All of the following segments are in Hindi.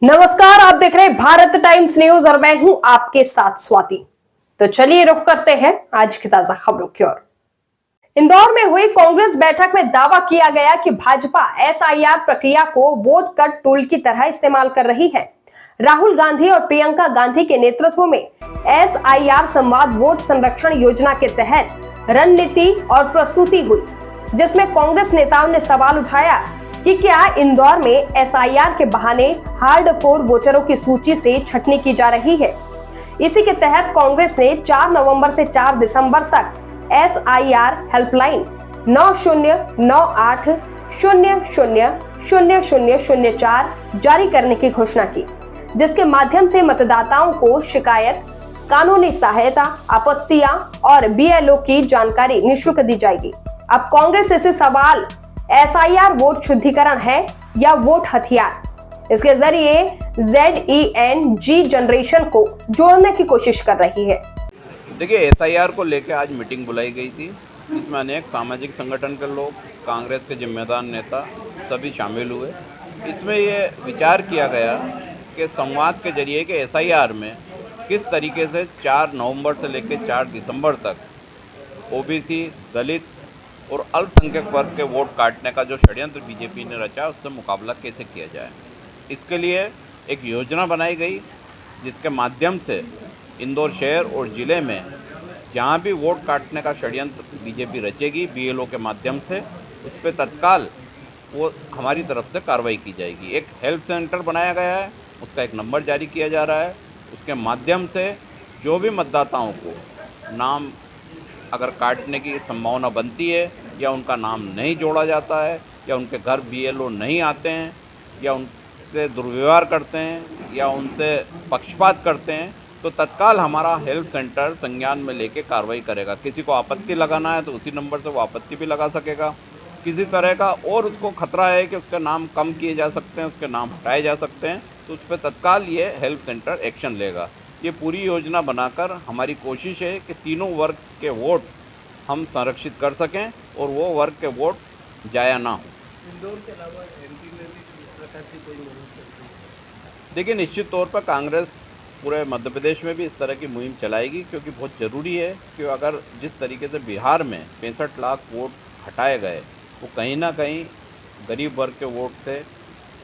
नमस्कार, आप देख रहे हैं भारत टाइम्स न्यूज और मैं हूं आपके साथ स्वाति। तो चलिए रुख करते हैं आज की ताजा खबरों की ओर। इंदौर में हुई कांग्रेस बैठक में दावा किया गया कि भाजपा एसआईआर प्रक्रिया को वोट कट टूल की तरह इस्तेमाल कर रही है। राहुल गांधी और प्रियंका गांधी के नेतृत्व में एसआईआर संवाद वोट संरक्षण योजना के तहत रणनीति और प्रस्तुति हुई, जिसमें कांग्रेस नेताओं ने सवाल उठाया कि क्या इंदौर में एसआईआर के बहाने हार्डकोर वोटरों की सूची से छटनी की जा रही है। इसी के तहत कांग्रेस ने 4 नवंबर से 4 दिसंबर तक एसआईआर हेल्पलाइन 9098000004 जारी करने की घोषणा की, जिसके माध्यम से मतदाताओं को शिकायत, कानूनी सहायता, आपत्तियां और बीएलओ की जानकारी निःशुल्क दी जाएगी। अब कांग्रेस इसे सवाल एसआईआर वोट शुद्धिकरण है या वोट हथियार, इसके जरिए ZENG जनरेशन को जोड़ने की कोशिश कर रही है। देखिए, एसआईआर को लेकर आज मीटिंग बुलाई गई थी, जिसमें अनेक सामाजिक संगठन के लोग, कांग्रेस के जिम्मेदार नेता सभी शामिल हुए। इसमें ये विचार किया गया कि संवाद के जरिए कि एसआईआर में किस तरीके से 4 नवंबर से लेकर 4 दिसंबर तक ओबीसी, दलित और अल्पसंख्यक वर्ग के वोट काटने का जो षड्यंत्र बीजेपी ने रचा, उससे मुकाबला कैसे किया जाए। इसके लिए एक योजना बनाई गई, जिसके माध्यम से इंदौर शहर और ज़िले में जहाँ भी वोट काटने का षड्यंत्र बीजेपी रचेगी बीएलओ के माध्यम से, उस पर तत्काल वो हमारी तरफ से कार्रवाई की जाएगी। एक हेल्प सेंटर बनाया गया है, उसका एक नंबर जारी किया जा रहा है। उसके माध्यम से जो भी मतदाताओं को नाम अगर काटने की संभावना बनती है, या उनका नाम नहीं जोड़ा जाता है, या उनके घर बीएलओ नहीं आते हैं, या उनसे दुर्व्यवहार करते हैं, या उनसे पक्षपात करते हैं, तो तत्काल हमारा हेल्प सेंटर संज्ञान में लेके कार्रवाई करेगा। किसी को आपत्ति लगाना है तो उसी नंबर से वो आपत्ति भी लगा सकेगा। किसी तरह का और उसको खतरा है कि उसके नाम कम किए जा सकते हैं, उसके नाम हटाए जा सकते हैं, तो उस पर तत्काल ये हेल्प सेंटर एक्शन लेगा। ये पूरी योजना बनाकर हमारी कोशिश है कि तीनों वर्ग के वोट हम संरक्षित कर सकें और वो वर्ग के वोट जाया ना हो। इंदौर के अलावा एमपी में भी इस प्रकार की कोई मुहिम चल रही है? देखिए, निश्चित तौर पर कांग्रेस पूरे मध्य प्रदेश में भी इस तरह की मुहिम चलाएगी, क्योंकि बहुत ज़रूरी है कि अगर जिस तरीके से बिहार में 65 लाख वोट हटाए गए, वो कहीं ना कहीं गरीब वर्ग के वोट थे,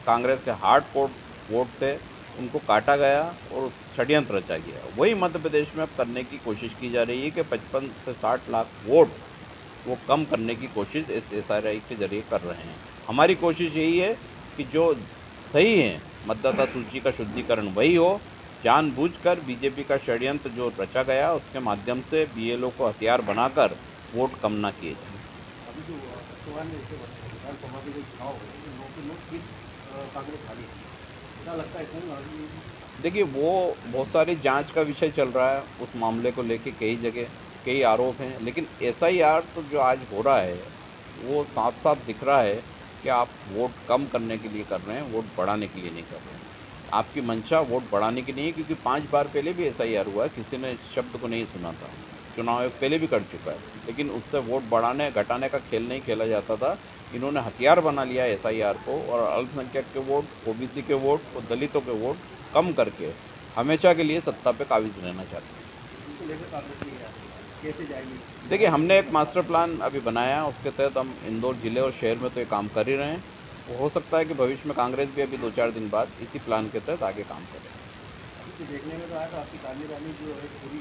कांग्रेस के हार्ड कोर वोट थे, उनको काटा गया और षड्यंत्र रचा गया। वही मध्य प्रदेश में अब करने की कोशिश की जा रही है कि 55 से 60 लाख वोट वो कम करने की कोशिश इस एसआईआर के जरिए कर रहे हैं। हमारी कोशिश यही है कि जो सही है मतदाता सूची का शुद्धिकरण वही हो। जानबूझकर बीजेपी का षड्यंत्र जो रचा गया, उसके माध्यम से बीएलओ को हथियार बनाकर वोट कम ना किए जाए। अभी जो लोकसभा में जैसे विधानसभा के जो चुनाव हुए, इन लोगों की लोग सीट कांग्रेस हारी है, क्या लगता है इसमें हारी? देखिए, वो बहुत सारी जांच का विषय चल रहा है, उस मामले को लेके कई जगह कई आरोप हैं, लेकिन एसआईआर तो जो आज हो रहा है, वो साफ साफ दिख रहा है कि आप वोट कम करने के लिए कर रहे हैं, वोट बढ़ाने के लिए नहीं कर रहे हैं। आपकी मंशा वोट बढ़ाने की नहीं है, क्योंकि 5 बार पहले भी एसआईआर हुआ है, किसी ने इस शब्द को नहीं सुना था। चुनाव आयोग पहले भी कर चुका है, लेकिन उससे वोट बढ़ाने घटाने का खेल नहीं खेला जाता था। इन्होंने हथियार बना लिया एसआईआर को, और अल्पसंख्यक के वोट, ओबीसी के वोट और दलितों के वोट कम करके हमेशा के लिए सत्ता पे काबिज रहना चाहते हैं। इसको लेकर कांग्रेस नहीं आ रही, कैसे जाएगी? देखिए, हमने एक मास्टर प्लान अभी बनाया है, उसके तहत हम इंदौर ज़िले और शहर में तो ये काम कर ही रहे हैं। वो हो सकता है कि भविष्य में कांग्रेस भी अभी 2-4 दिन बाद इसी प्लान के तहत आगे काम करे। अभी तो देखने में तो आया तो आपकी कार्यवाही जो है पूरी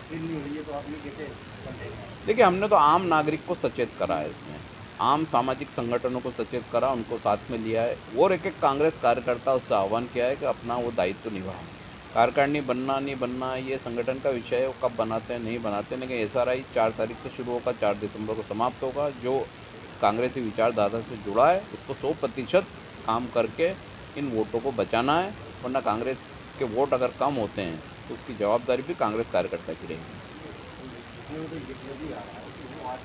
अप्रील नहीं हुई है, तो आपने कैसे समझेंगे? देखिए, हमने तो आम नागरिक को सचेत करा है, इसमें आम सामाजिक संगठनों को सचेत करा, उनको साथ में लिया है, और एक कांग्रेस कार्यकर्ता उससे आह्वान किया है कि अपना वो दायित्व निभाएं। कार्यकारिणी बनना नहीं बनना ये संगठन का विषय है, वो कब बनाते हैं नहीं बनाते, लेकिन एसआरआई 4 तारीख से शुरू होगा, 4 दिसंबर को समाप्त होगा। जो कांग्रेसी विचारधारा से जुड़ा है, उसको 100% काम करके इन वोटों को बचाना है, वरना कांग्रेस के वोट अगर कम होते हैं तो उसकी जवाबदारी भी कांग्रेस कार्यकर्ता की रहेगी। देखने में तो ये भी आ रहा है कि वो आज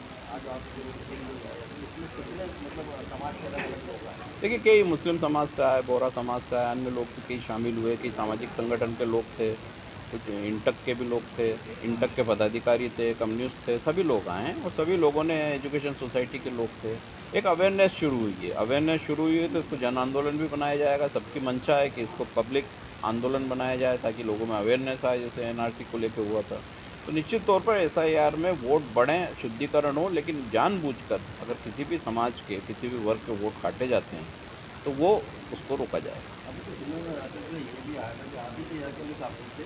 आप जो मीटिंग में गए, तो इसमें कितने मतलब समाज के अलग अलग लोग आए? देखिए, कई मुस्लिम समाज का है, बोहरा समाज का है, अन्य लोग कई शामिल हुए, कई सामाजिक संगठन के लोग थे, कुछ इंटक के भी लोग थे, इंटक के पदाधिकारी थे, कम्युनिस्ट थे, सभी लोग आए हैं, और सभी लोगों ने एजुकेशन सोसाइटी के लोग थे। एक अवेयरनेस शुरू हुई है, तो इसको जन आंदोलन भी बनाया जाएगा। सबकी मंशा है कि इसको पब्लिक आंदोलन बनाया जाए ताकि लोगों में अवेयरनेस आए, जैसे एनआरसी को लेके हुआ था। तो निश्चित तौर पर एसआईआर में वोट बढ़ें, शुद्धिकरण हो, लेकिन जानबूझकर अगर किसी भी समाज के, किसी भी वर्ग के वोट काटे जाते हैं, तो वो उसको रोका जाए। अभी तो सुनने में आते थे, ये भी आया था कि आप भी तैयार कर लो कांग्रेस से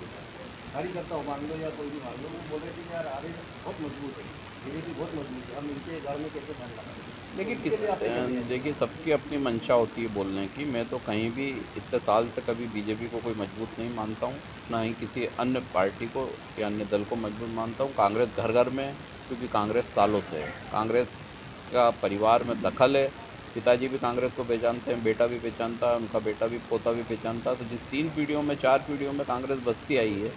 कार्यकर्ता हो, मान लो या कोई भी मान लो, वो बोल रहे थे कि यार आगे बहुत मजबूत है, बीजेपी बहुत मजबूत है, हम इनके घर में कैसे ध्यान लगाएं। देखिए इसके लिए आप क्या तैयारी देखिए सबकी अपनी मंशा होती है बोलने की। मैं तो कहीं भी इतने साल से कभी बीजेपी को कोई मजबूत नहीं मानता हूँ, ना ही किसी अन्य पार्टी को या अन्य दल को मजबूत मानता हूँ। कांग्रेस घर घर में है, क्योंकि कांग्रेस सालों से है। कांग्रेस का परिवार में दखल है। पिताजी भी कांग्रेस को पहचानते हैं, बेटा भी पहचानता है, उनका बेटा भी, पोता भी पहचानता है। तो जिस 3 पीढ़ियों में, 4 पीढ़ियों में कांग्रेस बसती आई है,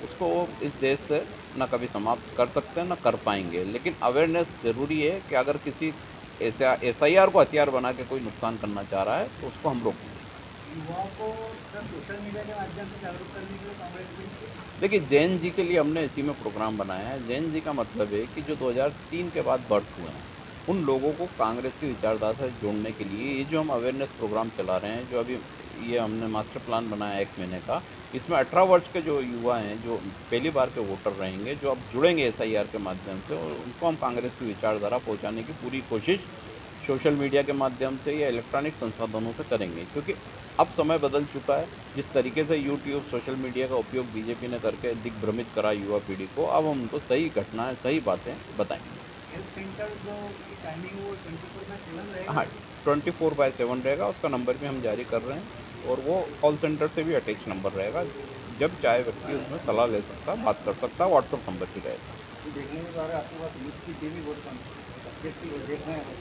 उसको वो इस देश से ना कभी समाप्त कर सकते हैं, ना कर पाएँगे। लेकिन अवेयरनेस ज़रूरी है कि अगर किसी ऐसा एसआईआर को हथियार बना के कोई नुकसान करना चाह रहा है, तो उसको हम रोकेंगे। युवाओं को सर सोशल मीडिया के माध्यम से जागरूक करने के लिए कांग्रेस के देखिए जैन जी के लिए हमने इसी में प्रोग्राम बनाया है। जैन जी का मतलब है कि जो 2003 के बाद बर्थ हुए हैं, उन लोगों को कांग्रेस की विचारधारा से जोड़ने के लिए ये जो हम अवेयरनेस प्रोग्राम चला रहे हैं, जो अभी ये हमने मास्टर प्लान बनाया है 1 महीने का, इसमें 18 वर्ष के जो युवा हैं, जो पहली बार के वोटर रहेंगे, जो अब जुड़ेंगे एसआईआर के माध्यम से, और उनको हम कांग्रेस की विचारधारा पहुँचाने की पूरी कोशिश सोशल मीडिया के माध्यम से या इलेक्ट्रॉनिक संसाधनों से करेंगे। क्योंकि अब समय बदल चुका है। जिस तरीके से यूट्यूब, सोशल मीडिया का उपयोग बीजेपी ने करके दिग्भ्रमित करा युवा पीढ़ी को, अब हम उनको सही घटनाएँ, सही बातें बताएँगे। हेल्थ सेंटर जो की टाइमिंग वो 24/7 रहेगा। हाँ, 24/7 रहेगा, उसका नंबर भी हम जारी कर रहे हैं, और वो कॉल सेंटर से भी अटैच नंबर रहेगा। जब चाहे व्यक्ति उसमें सलाह ले सकता है, बात कर सकता है, व्हाट्सएप नंबर भी रहेगा। तो देखने में तो आ रहा है आपके पास यूथ की टीम ही बहुत कम है, सब्जेक्ट देख रहे हैं।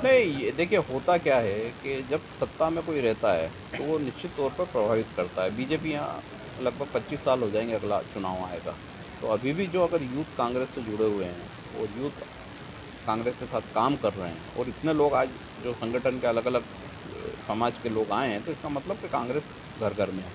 नहीं, ये देखिए होता क्या है कि जब सत्ता में कोई रहता है, तो वो निश्चित तौर पर प्रभावित करता है। बीजेपी यहाँ लगभग 25 साल हो जाएँगे, अगला चुनाव आएगा। तो अभी भी जो अगर यूथ कांग्रेस से जुड़े हुए हैं और यूथ कांग्रेस के साथ काम कर रहे हैं, और इतने लोग आज जो संगठन के अलग-अलग समाज के लोग आए हैं, तो इसका मतलब कि कांग्रेस घर-घर में है।